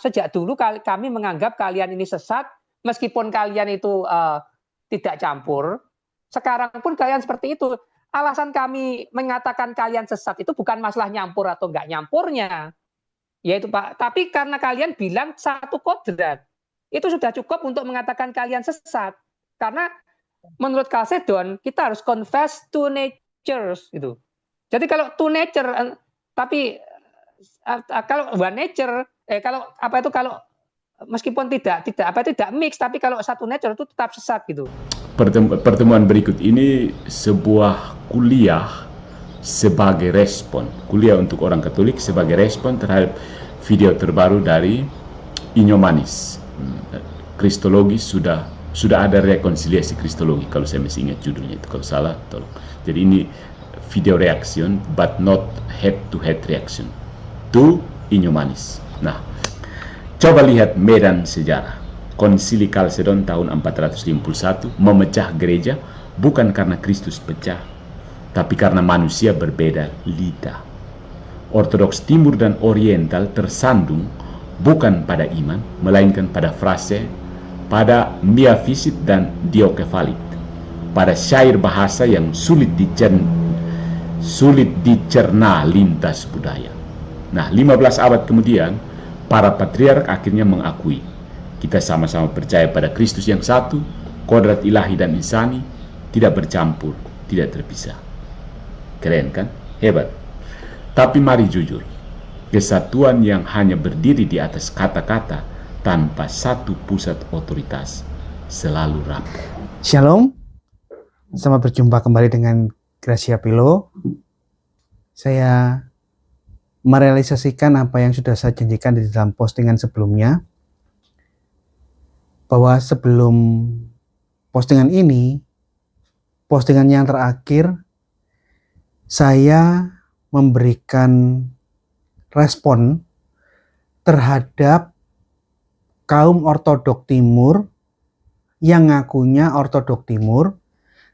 sejak dulu kami menganggap kalian ini sesat, meskipun kalian itu tidak campur. Sekarang pun kalian seperti itu. Alasan kami mengatakan kalian sesat itu bukan masalah nyampur atau enggak nyampurnya, yaitu Pak. Tapi karena kalian bilang satu kodrat, itu sudah cukup untuk mengatakan kalian sesat. Karena menurut Chalcedon kita harus confess two natures gitu. Jadi kalau two nature, tapi kalau one nature, kalau meskipun tidak mix, tapi kalau satu nature itu tetap sesat gitu. Pertemuan berikut ini sebuah kuliah sebagai respon, kuliah untuk orang Katolik sebagai respon terhadap video terbaru dari Inyomanis. Kristologi sudah ada rekonsiliasi kristologi, kalau saya masih ingat judulnya itu, kalau salah tolong. Jadi ini video reaction but not head to head reaction to Inyomanis. Nah, coba lihat medan sejarah. Konsili Chalcedon tahun 451 memecah gereja bukan karena Kristus pecah, tapi karena manusia berbeda lidah. Ortodoks Timur dan Oriental tersandung bukan pada iman, melainkan pada frase, pada miafisit dan diokefalit, pada syair bahasa yang sulit dicerna lintas budaya. Nah, 15 abad kemudian, para patriark akhirnya mengakui, kita sama-sama percaya pada Kristus yang satu, kodrat ilahi dan insani, tidak bercampur, tidak terpisah. Keren kan? Hebat. Tapi mari jujur, kesatuan yang hanya berdiri di atas kata-kata tanpa satu pusat otoritas selalu rapuh. Shalom, selamat berjumpa kembali dengan Gracia Pilo. Saya merealisasikan apa yang sudah saya janjikan di dalam postingan sebelumnya, bahwa sebelum postingan ini, postingan yang terakhir, saya memberikan respon terhadap kaum ortodok timur yang ngakunya ortodok timur,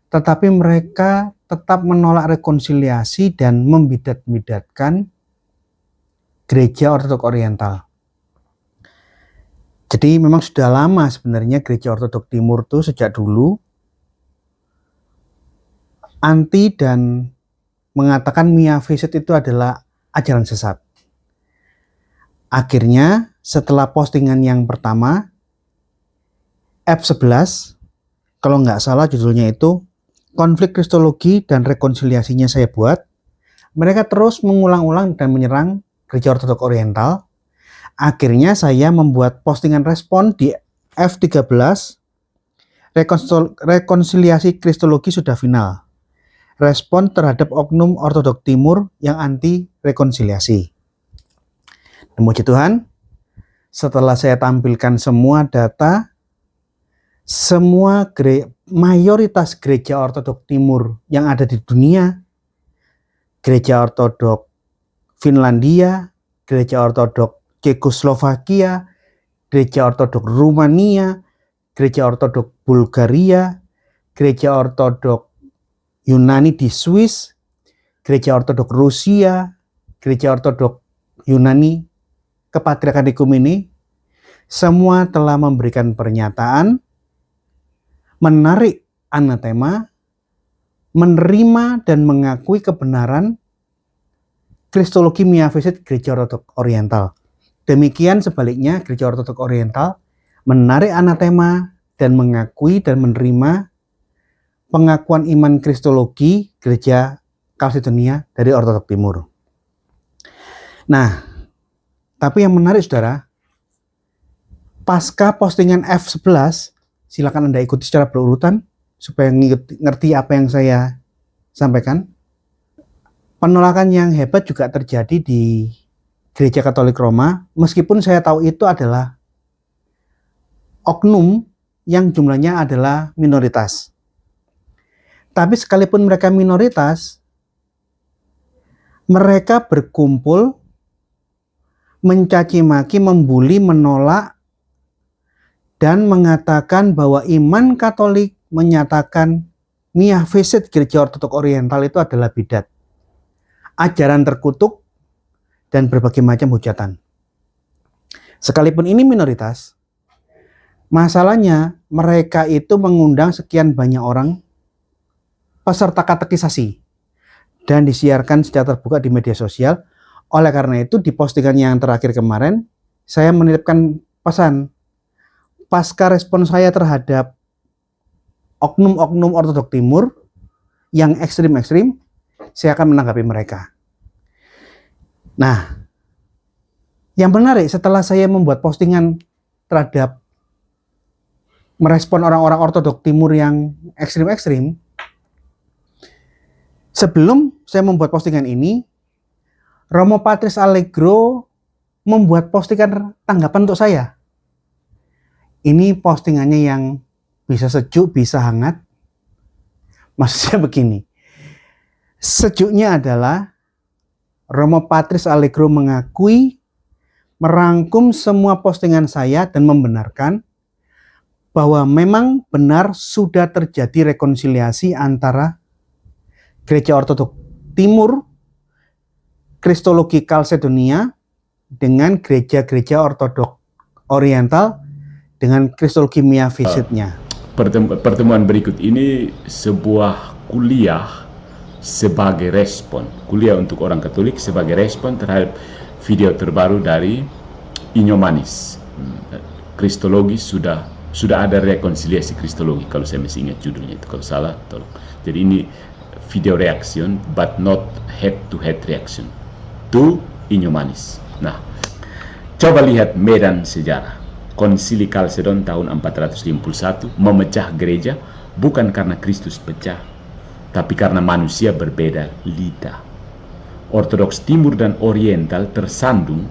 tetapi mereka tetap menolak rekonsiliasi dan membidat-bidatkan gereja ortodok oriental. Jadi memang sudah lama sebenarnya gereja ortodok timur itu sejak dulu anti dan mengatakan miafisit itu adalah ajaran sesat. Akhirnya setelah postingan yang pertama, F11, kalau nggak salah judulnya itu, konflik kristologi dan rekonsiliasinya saya buat, mereka terus mengulang-ulang dan menyerang gereja ortodok oriental. Akhirnya saya membuat postingan respon di F13, rekonsiliasi kristologi sudah final. Respon terhadap oknum ortodok timur yang anti rekonsiliasi. Puji Tuhan, setelah saya tampilkan semua data, mayoritas gereja ortodok timur yang ada di dunia, gereja ortodok Finlandia, gereja ortodok Cekoslovakia, gereja ortodok Rumania, gereja ortodok Bulgaria, gereja ortodok Yunani di Swiss, gereja ortodok Rusia, gereja ortodok Yunani, Kepatriarkan Ekumene, semua telah memberikan pernyataan, menarik anatema, menerima dan mengakui kebenaran kristologi miafisit gereja ortodok oriental. Demikian sebaliknya, gereja ortodok oriental menarik anatema dan mengakui dan menerima pengakuan iman kristologi gereja Chalcedonia dari ortodok timur. Nah, tapi yang menarik saudara, pasca postingan F11, silakan Anda ikuti secara berurutan supaya ngerti apa yang saya sampaikan. Penolakan yang hebat juga terjadi di Gereja Katolik Roma, meskipun saya tahu itu adalah oknum yang jumlahnya adalah minoritas. Tapi sekalipun mereka minoritas, mereka berkumpul, mencaci maki, membuli, menolak, dan mengatakan bahwa iman Katolik menyatakan miafisit gereja ortodok oriental itu adalah bidat, ajaran terkutuk, dan berbagai macam hujatan. Sekalipun ini minoritas, masalahnya mereka itu mengundang sekian banyak orang peserta katekisasi dan disiarkan secara terbuka di media sosial. Oleh karena itu, di postingan yang terakhir kemarin, saya menitipkan pesan, pasca respon saya terhadap oknum-oknum Ortodok Timur yang ekstrim-ekstrim, saya akan menanggapi mereka. Nah, yang menarik setelah saya membuat postingan terhadap merespon orang-orang Ortodok Timur yang ekstrim-ekstrim, sebelum saya membuat postingan ini, Romo Patris Allegro membuat postingan tanggapan untuk saya. Ini postingannya yang bisa sejuk, bisa hangat. Maksudnya begini, sejuknya adalah Romo Patris Allegro mengakui, merangkum semua postingan saya dan membenarkan bahwa memang benar sudah terjadi rekonsiliasi antara Gereja Ortodok Timur, Kristologi Kalsedonia, dengan gereja-gereja Ortodok Oriental dengan Kristologi Miafisidnya. Pertemuan berikut ini sebuah kuliah sebagai respon, kuliah untuk orang Katolik sebagai respon terhadap video terbaru dari Inyo Manis. Kristologi sudah ada rekonsiliasi Kristologi, kalau saya masih ingat judulnya itu, kalau salah tolong. Jadi ini video reaction but not head to head reaction to Inyo Manis. Nah, coba lihat medan sejarah. Konsili Kalsedon tahun 451 memecah gereja bukan karena Kristus pecah, tapi karena manusia berbeda lidah. Ortodoks Timur dan Oriental tersandung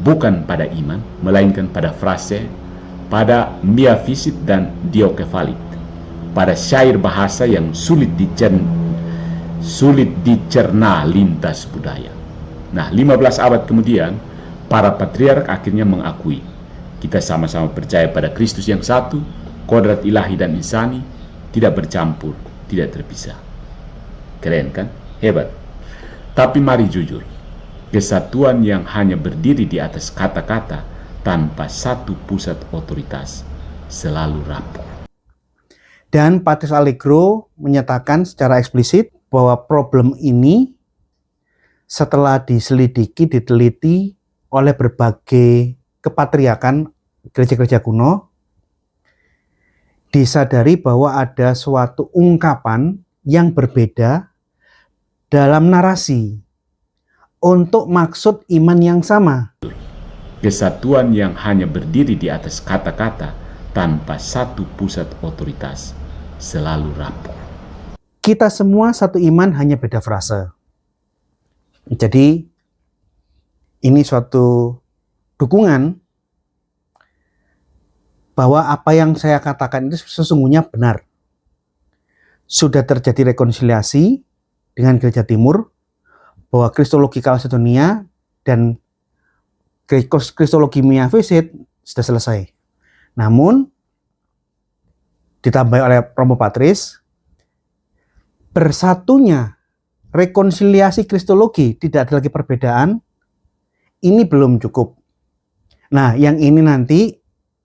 bukan pada iman, melainkan pada frase, pada miafisid dan diokefalit, pada syair bahasa yang sulit dicerna lintas budaya. Nah, 15 abad kemudian, para patriark akhirnya mengakui, kita sama-sama percaya pada Kristus yang satu, kodrat ilahi dan insani, tidak bercampur, tidak terpisah. Keren kan? Hebat. Tapi mari jujur, kesatuan yang hanya berdiri di atas kata-kata tanpa satu pusat otoritas selalu rapuh. Dan Patris Allegro menyatakan secara eksplisit bahwa problem ini setelah diselidiki, diteliti oleh berbagai kepatriakan gereja-gereja kuno, disadari bahwa ada suatu ungkapan yang berbeda dalam narasi untuk maksud iman yang sama. Kesatuan yang hanya berdiri di atas kata-kata tanpa satu pusat otoritas selalu rapuh. Kita semua satu iman, hanya beda frase. Jadi ini suatu dukungan bahwa apa yang saya katakan itu sesungguhnya benar. Sudah terjadi rekonsiliasi dengan Gereja Timur, bahwa Kristologi Kalsedonia dan Kristologi Miafisid sudah selesai. Namun ditambah oleh Romo Patris, bersatunya rekonsiliasi Kristologi, tidak ada lagi perbedaan, ini belum cukup. Nah, yang ini nanti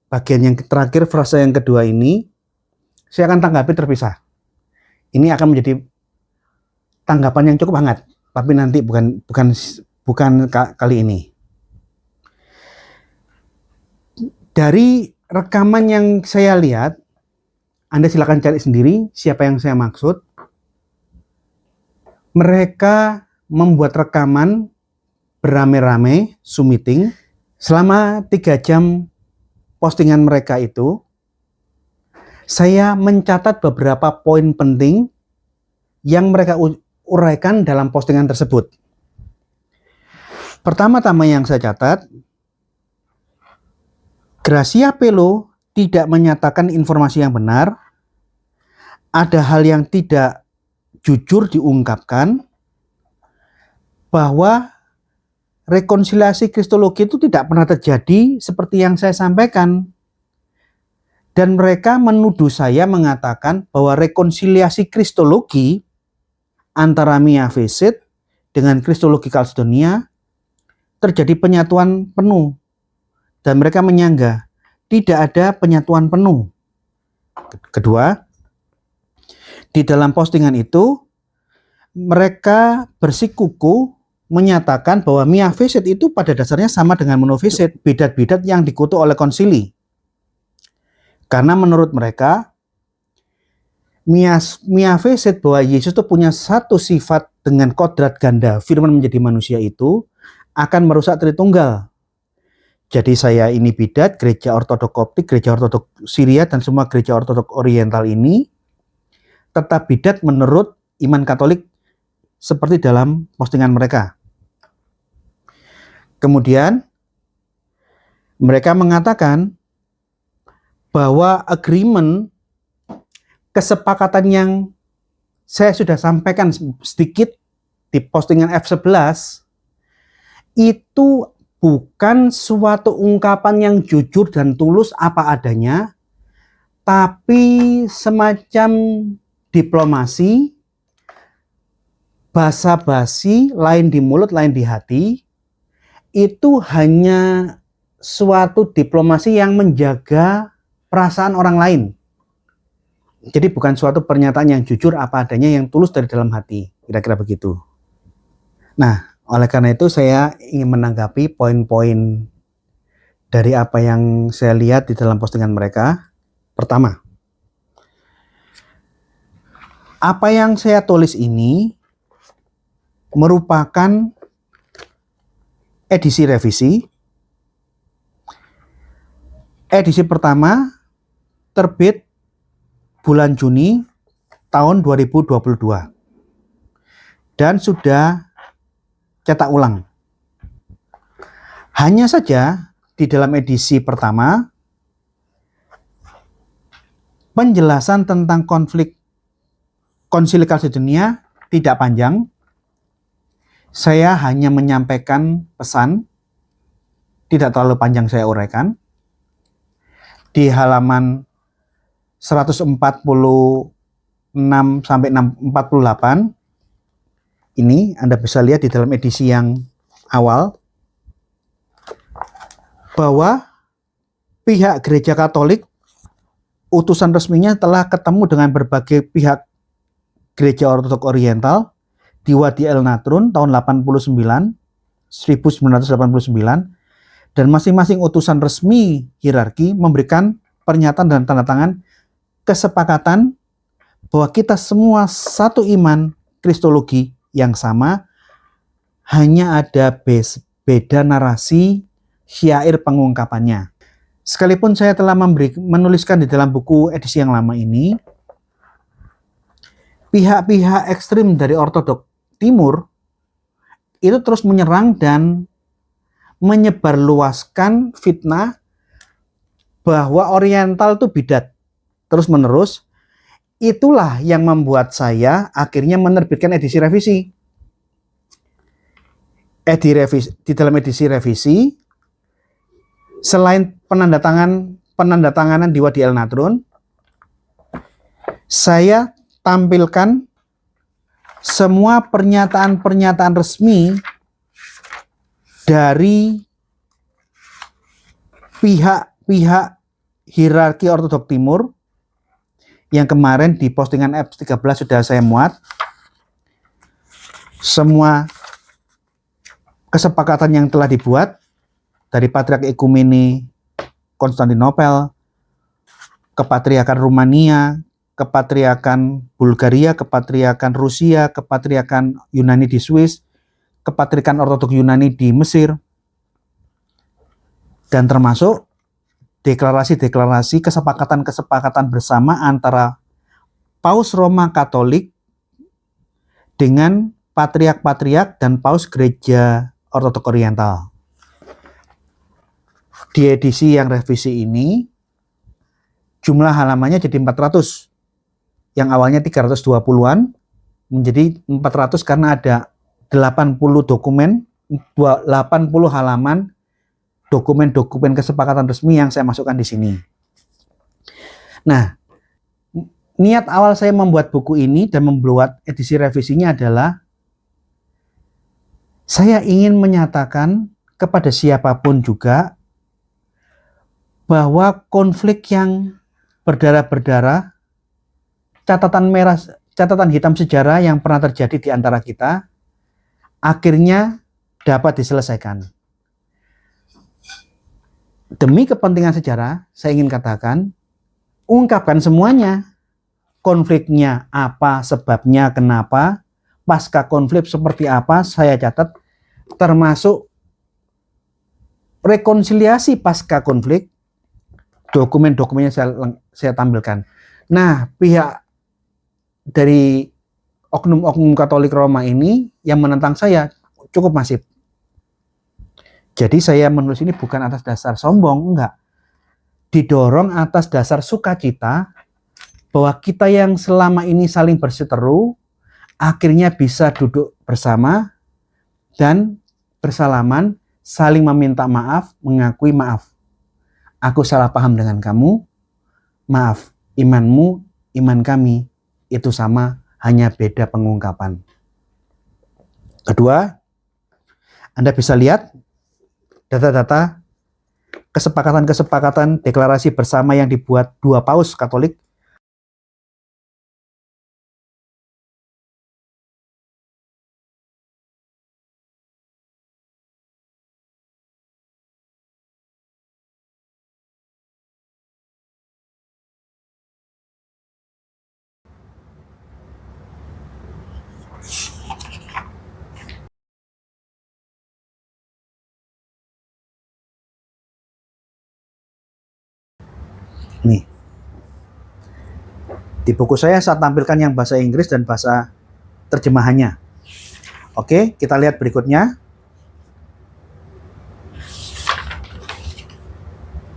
bagian yang terakhir, frase yang kedua ini saya akan tanggapi terpisah. Ini akan menjadi tanggapan yang cukup hangat, tapi nanti bukan kali ini. Dari rekaman yang saya lihat, Anda silakan cari sendiri siapa yang saya maksud. Mereka membuat rekaman beramai-ramai, Zoom meeting, selama 3 jam postingan mereka itu. Saya mencatat beberapa poin penting yang mereka uraikan dalam postingan tersebut. Pertama-tama yang saya catat, Gracia Pelo tidak menyatakan informasi yang benar, ada hal yang tidak jujur diungkapkan, bahwa rekonsiliasi Kristologi itu tidak pernah terjadi seperti yang saya sampaikan. Dan mereka menuduh saya mengatakan bahwa rekonsiliasi Kristologi antara Miafisid dengan Kristologi Kalsedonia terjadi penyatuan penuh dan mereka menyangga tidak ada penyatuan penuh. Kedua, di dalam postingan itu mereka bersikuku menyatakan bahwa miafisit itu pada dasarnya sama dengan monofisit, bidat-bidat yang dikutuk oleh konsili. Karena menurut mereka miafisit bahwa Yesus itu punya satu sifat dengan kodrat ganda, firman menjadi manusia itu akan merusak Tritunggal. Jadi saya ini bidat, gereja ortodok Koptik, gereja ortodok Syria, dan semua gereja ortodok Oriental ini tetap bidat menurut iman Katolik seperti dalam postingan mereka. Kemudian mereka mengatakan bahwa agreement, kesepakatan yang saya sudah sampaikan sedikit di postingan F11 itu bukan suatu ungkapan yang jujur dan tulus apa adanya, tapi semacam diplomasi, basa-basi, lain di mulut, lain di hati. Itu hanya suatu diplomasi yang menjaga perasaan orang lain. Jadi bukan suatu pernyataan yang jujur apa adanya, yang tulus dari dalam hati. Kira-kira begitu. Nah, oleh karena itu saya ingin menanggapi poin-poin dari apa yang saya lihat di dalam postingan mereka. Pertama, apa yang saya tulis ini merupakan edisi revisi. Edisi pertama terbit bulan Juni tahun 2022 dan sudah cetak ulang. Hanya saja di dalam edisi pertama penjelasan tentang konflik Konsili Kalsedonia tidak panjang. Saya hanya menyampaikan pesan, tidak terlalu panjang saya uraikan. Di halaman 146 sampai 48 ini Anda bisa lihat di dalam edisi yang awal bahwa pihak Gereja Katolik, utusan resminya telah ketemu dengan berbagai pihak Gereja Ortodok Oriental di Wadi El Natrun tahun 1989, dan masing-masing utusan resmi hierarki memberikan pernyataan dan tanda tangan kesepakatan bahwa kita semua satu iman kristologi yang sama, hanya ada beda narasi syair pengungkapannya. Sekalipun saya telah menuliskan di dalam buku edisi yang lama ini, pihak-pihak ekstrim dari ortodok timur itu terus menyerang dan menyebarluaskan fitnah bahwa Oriental itu bidat terus menerus. Itulah yang membuat saya akhirnya menerbitkan edisi revisi. Di dalam edisi revisi, selain penandatanganan di Wadi El Natrun, saya tampilkan semua pernyataan-pernyataan resmi dari pihak-pihak hierarki ortodok timur yang kemarin di postingan F13 sudah saya muat. Semua kesepakatan yang telah dibuat dari Patriark Ekumene Konstantinopel, Kepatriarkan Rumania, Kepatriarkan Bulgaria, Kepatriarkan Rusia, Kepatriarkan Yunani di Swiss, Kepatriarkan Ortodok Yunani di Mesir, dan termasuk deklarasi-deklarasi kesepakatan-kesepakatan bersama antara Paus Roma Katolik dengan Patriark-Patriark dan Paus Gereja Ortodok Oriental. Di edisi yang revisi ini, jumlah halamannya jadi 400. Yang awalnya 320-an menjadi 400 karena ada 80 dokumen, 80 halaman dokumen-dokumen kesepakatan resmi yang saya masukkan di sini. Nah, niat awal saya membuat buku ini dan membuat edisi revisinya adalah saya ingin menyatakan kepada siapapun juga bahwa konflik yang berdarah-berdarah, catatan hitam sejarah yang pernah terjadi di antara kita, akhirnya dapat diselesaikan. Demi kepentingan sejarah, saya ingin katakan, ungkapkan semuanya. Konfliknya apa, sebabnya kenapa, pasca konflik seperti apa, saya catat, termasuk rekonsiliasi pasca konflik, dokumen-dokumennya saya tampilkan. Nah, pihak dari oknum-oknum Katolik Roma ini yang menentang saya cukup masif. Jadi saya menulis ini bukan atas dasar sombong, enggak. Didorong atas dasar sukacita bahwa kita yang selama ini saling berseteru akhirnya bisa duduk bersama dan bersalaman, saling meminta maaf, mengakui maaf. Aku salah paham dengan kamu, maaf, imanmu, iman kami, itu sama, hanya beda pengungkapan. Kedua, Anda bisa lihat data-data kesepakatan-kesepakatan deklarasi bersama yang dibuat dua paus Katolik. Nih, di buku saya tampilkan yang bahasa Inggris dan bahasa terjemahannya. Oke, kita lihat berikutnya.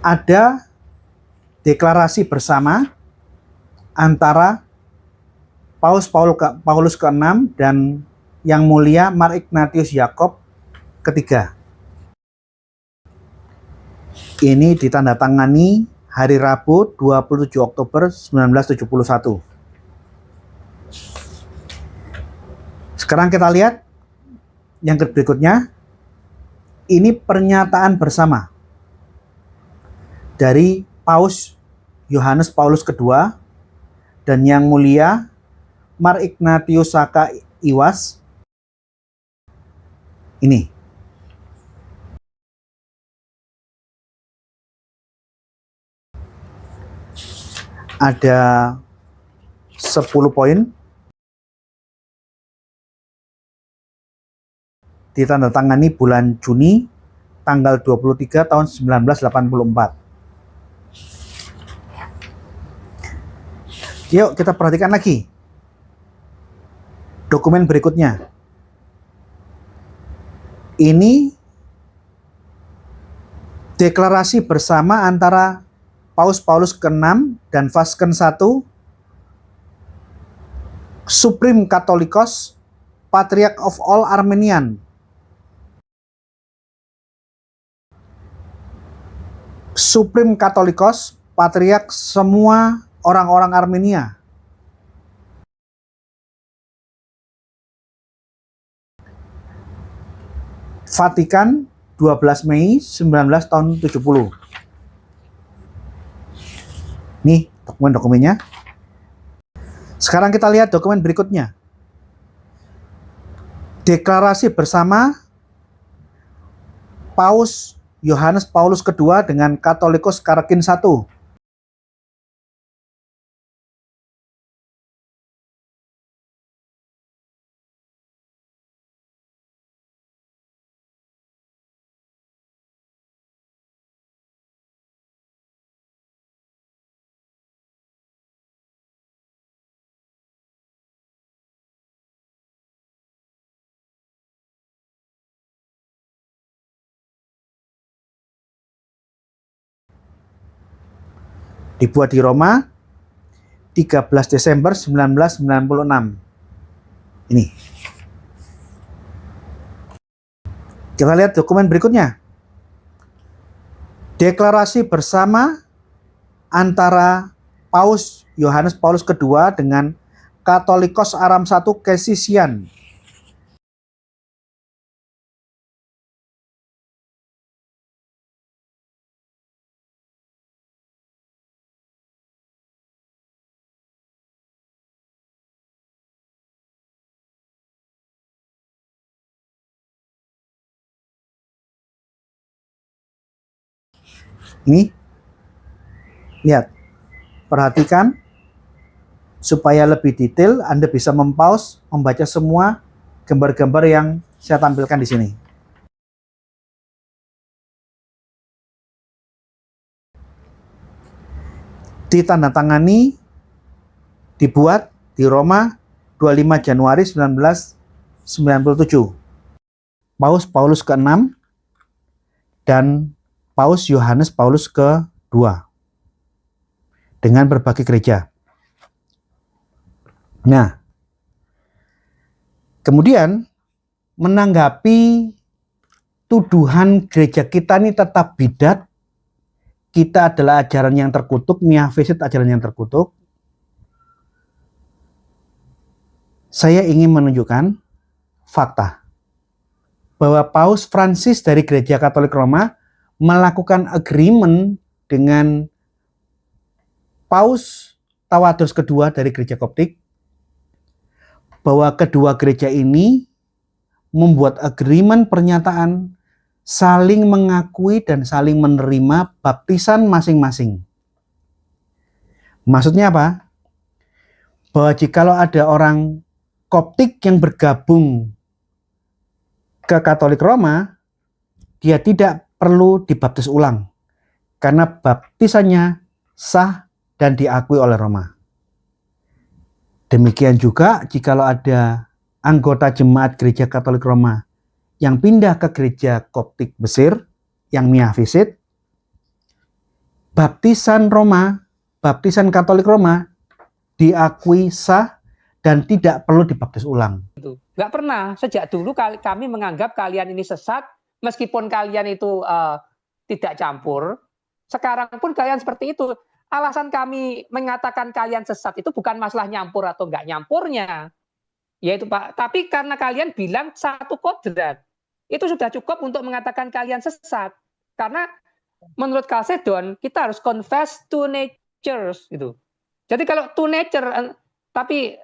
Ada deklarasi bersama antara Paulus ke-6 dan Yang Mulia Mark Ignatius Yakob ketiga. Ini ditandatangani hari Rabu 27 Oktober 1971. Sekarang kita lihat yang berikutnya. Ini pernyataan bersama dari Paus Yohanes Paulus II dan Yang Mulia Mark Ignatius Saka Iwas. Ini. Ada 10 poin. Ditandatangani bulan Juni tanggal 23 tahun 1984. Yuk kita perhatikan lagi dokumen berikutnya. Ini deklarasi bersama antara Paulus ke-6 dan Vatikan I, Supreme Catholicos, Patriarch of all Armenian. Supreme Catholicos, Patriarch semua orang-orang Armenia. Vatikan 12 Mei 19 tahun 70. Nih dokumen-dokumennya. Sekarang kita lihat dokumen berikutnya. Deklarasi bersama Paus Yohanes Paulus II dengan Katholicos Karakin I. Dibuat di Roma 13 Desember 1996. Ini. Kita lihat dokumen berikutnya. Deklarasi bersama antara Paus Yohanes Paulus II dengan Katholicos Aram I Kesisian. Ini, lihat, perhatikan supaya lebih detail. Anda bisa mempause, membaca semua gambar-gambar yang saya tampilkan di sini. Ditandatangani, dibuat di Roma 25 Januari 1997. Paus Paulus ke-6 dan Paus Yohanes Paulus ke-2 dengan berbagai gereja. Nah, kemudian menanggapi tuduhan gereja kita ini tetap bidat, kita adalah ajaran yang terkutuk, Miafisit ajaran yang terkutuk, saya ingin menunjukkan fakta bahwa Paus Francis dari Gereja Katolik Roma melakukan agreement dengan Paus Tawadros kedua dari Gereja Koptik, bahwa kedua gereja ini membuat agreement pernyataan saling mengakui dan saling menerima baptisan masing-masing. Maksudnya apa? Bahwa jikalau ada orang Koptik yang bergabung ke Katolik Roma, dia tidak perlu dibaptis ulang karena baptisannya sah dan diakui oleh Roma. Demikian juga jikalau ada anggota jemaat Gereja Katolik Roma yang pindah ke Gereja Koptik Mesir yang Miafisit, baptisan Katolik Roma diakui sah dan tidak perlu dibaptis ulang. Nggak pernah, sejak dulu kami menganggap kalian ini sesat, meskipun kalian itu tidak campur. Sekarang pun kalian seperti itu. Alasan kami mengatakan kalian sesat itu bukan masalah nyampur atau nggak nyampurnya, yaitu Pak. Tapi karena kalian bilang satu kodrat, itu sudah cukup untuk mengatakan kalian sesat. Karena menurut Chalcedon kita harus confess two natures, gitu. Jadi kalau two nature, tapi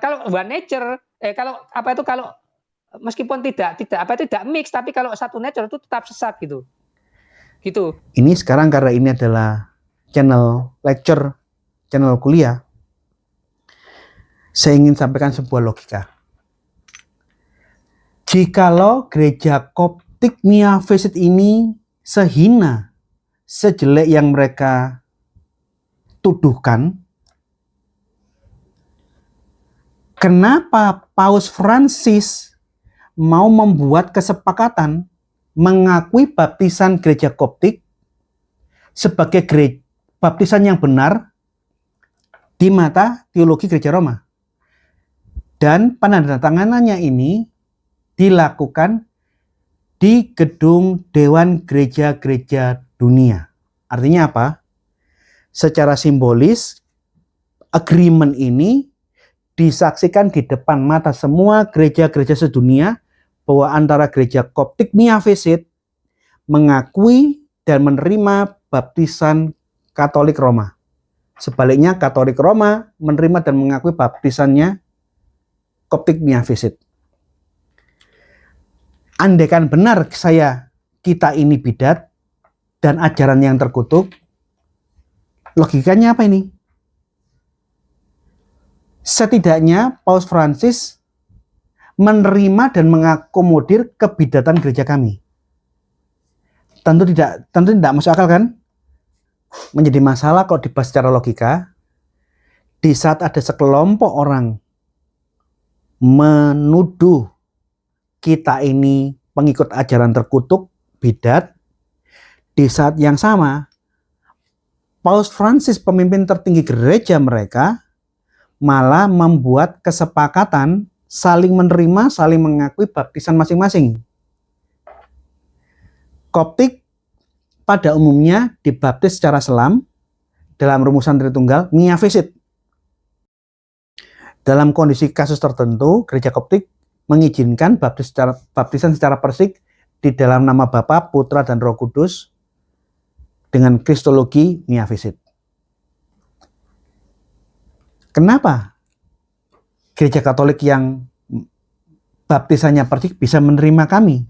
kalau one nature, kalau meskipun tidak mix, tapi kalau satu nature itu tetap sesat, gitu. Ini sekarang karena ini adalah channel lecture, channel kuliah, saya ingin sampaikan sebuah logika. Jikalau gereja Koptik Miafisit ini sehina, sejelek yang mereka tuduhkan, kenapa Paus Francis mau membuat kesepakatan mengakui baptisan gereja Koptik sebagai baptisan yang benar di mata teologi Gereja Roma? Dan penandatanganannya ini dilakukan di gedung Dewan Gereja-Gereja Dunia. Artinya apa? Secara simbolis, agreement ini disaksikan di depan mata semua gereja-gereja sedunia bahwa antara gereja Koptik Miafisit mengakui dan menerima baptisan Katolik Roma. Sebaliknya Katolik Roma menerima dan mengakui baptisannya Koptik Miafisit. Andaikan benar kita ini bidat dan ajaran yang terkutuk, logikanya apa ini? Setidaknya Paus Francis menerima dan mengakomodir kebidatan gereja kami. Tentu tidak masuk akal kan? Menjadi masalah kalau dibahas secara logika. Di saat ada sekelompok orang menuduh kita ini pengikut ajaran terkutuk, bidat, di saat yang sama Paus Francis, pemimpin tertinggi gereja mereka, malah membuat kesepakatan saling menerima, saling mengakui baptisan masing-masing. Koptik pada umumnya dibaptis secara selam dalam rumusan Tritunggal Miafisit. Dalam kondisi kasus tertentu, gereja Koptik mengizinkan baptisan secara persik di dalam nama Bapa, Putra, dan Roh Kudus dengan kristologi Miafisit. Kenapa gereja Katolik yang baptisannya persik bisa menerima kami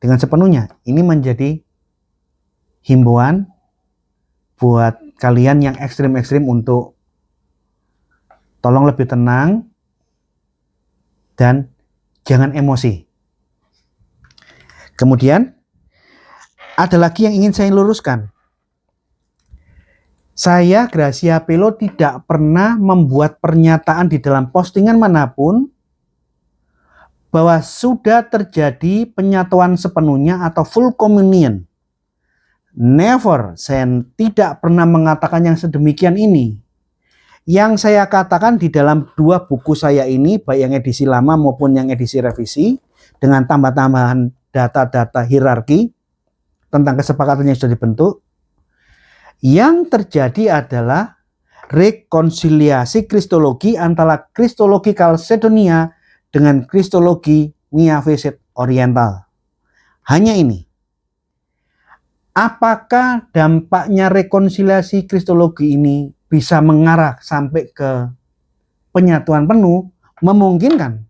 dengan sepenuhnya? Ini menjadi himbauan buat kalian yang ekstrim-ekstrim untuk tolong lebih tenang dan jangan emosi. Kemudian ada lagi yang ingin saya luruskan. Saya, Gracia Pelo, tidak pernah membuat pernyataan di dalam postingan manapun bahwa sudah terjadi penyatuan sepenuhnya atau full communion. Never, saya tidak pernah mengatakan yang sedemikian ini. Yang saya katakan di dalam 2 buku saya ini, baik yang edisi lama maupun yang edisi revisi, dengan tambah-tambahan data-data hierarki tentang kesepakatan yang sudah dibentuk, yang terjadi adalah rekonsiliasi kristologi antara kristologi Kalsedonia dengan kristologi Miaphesit Oriental. Hanya ini. Apakah dampaknya rekonsiliasi kristologi ini bisa mengarah sampai ke penyatuan penuh? Memungkinkan.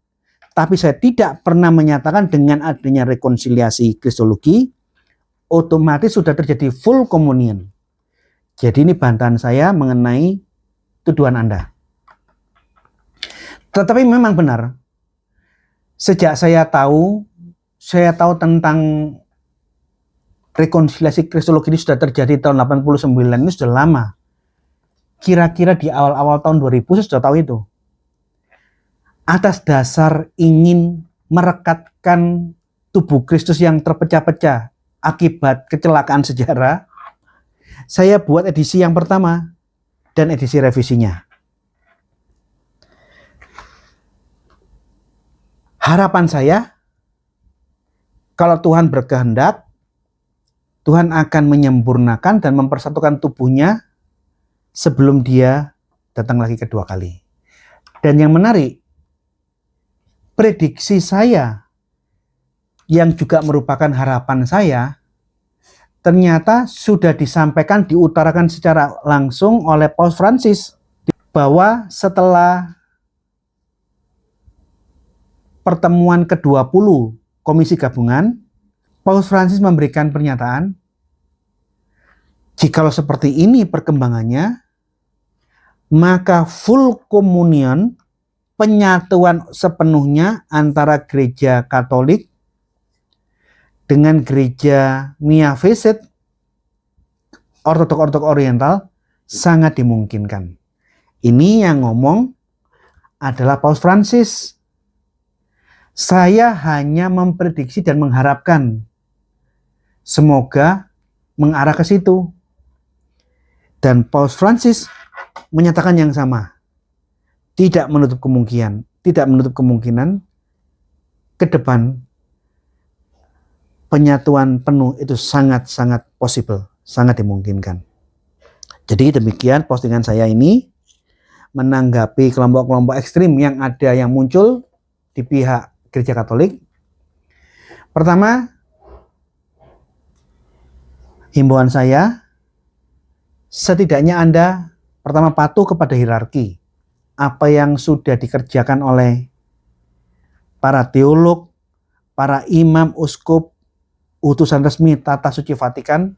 Tapi saya tidak pernah menyatakan dengan adanya rekonsiliasi kristologi, otomatis sudah terjadi full communion. Jadi ini bantahan saya mengenai tuduhan Anda. Tetapi memang benar, sejak saya tahu tentang rekonsiliasi kristologi ini sudah terjadi tahun 89, ini sudah lama. Kira-kira di awal-awal tahun 2000 saya sudah tahu itu. Atas dasar ingin merekatkan tubuh Kristus yang terpecah-pecah akibat kecelakaan sejarah, saya buat edisi yang pertama dan edisi revisinya. Harapan saya, kalau Tuhan berkehendak, Tuhan akan menyempurnakan dan mempersatukan tubuhnya sebelum dia datang lagi kedua kali. Dan yang menarik, prediksi saya yang juga merupakan harapan saya, ternyata sudah disampaikan, diutarakan secara langsung oleh Paus Francis, bahwa setelah pertemuan ke-20 Komisi Gabungan, Paus Francis memberikan pernyataan, jikalau seperti ini perkembangannya, maka full communion, penyatuan sepenuhnya antara gereja Katolik dengan gereja Miaphesit Ortodok Oriental sangat dimungkinkan. Ini yang ngomong adalah Paus Francis. Saya hanya memprediksi dan mengharapkan semoga mengarah ke situ. Dan Paus Francis menyatakan yang sama. Tidak menutup kemungkinan ke depan penyatuan penuh itu sangat-sangat possible, sangat dimungkinkan. Jadi demikian postingan saya ini menanggapi kelompok-kelompok ekstrim yang ada yang muncul di pihak Gereja Katolik. Pertama, himbauan saya, setidaknya Anda pertama patuh kepada hierarki. Apa yang sudah dikerjakan oleh para teolog, para imam, uskup, utusan resmi Tata Suci Vatikan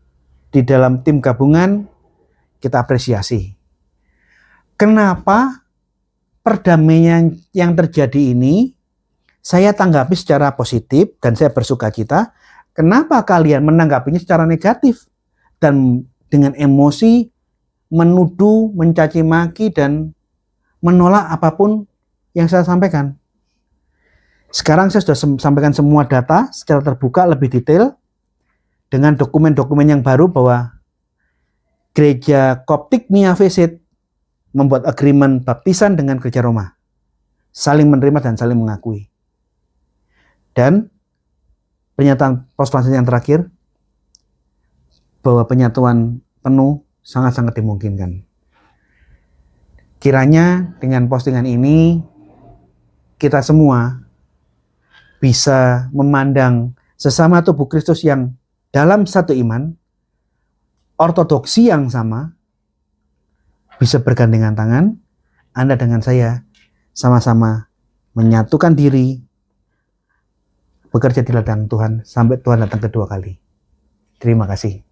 di dalam tim gabungan, kita apresiasi. Kenapa perdamaian yang terjadi ini saya tanggapi secara positif dan saya bersukacita? Kenapa kalian menanggapinya secara negatif dan dengan emosi, menuduh, mencaci maki, dan menolak apapun yang saya sampaikan? Sekarang saya sudah sampaikan semua data secara terbuka lebih detail dengan dokumen-dokumen yang baru bahwa Gereja Koptik Miaphesit membuat agreement baptisan dengan Gereja Roma, saling menerima dan saling mengakui. Dan pernyataan Paus Francis yang terakhir bahwa penyatuan penuh sangat-sangat dimungkinkan. Kiranya dengan postingan ini kita semua bisa memandang sesama tubuh Kristus yang dalam satu iman, ortodoksi yang sama, bisa bergandengan tangan, Anda dengan saya sama-sama menyatukan diri, bekerja di ladang Tuhan sampai Tuhan datang kedua kali. Terima kasih.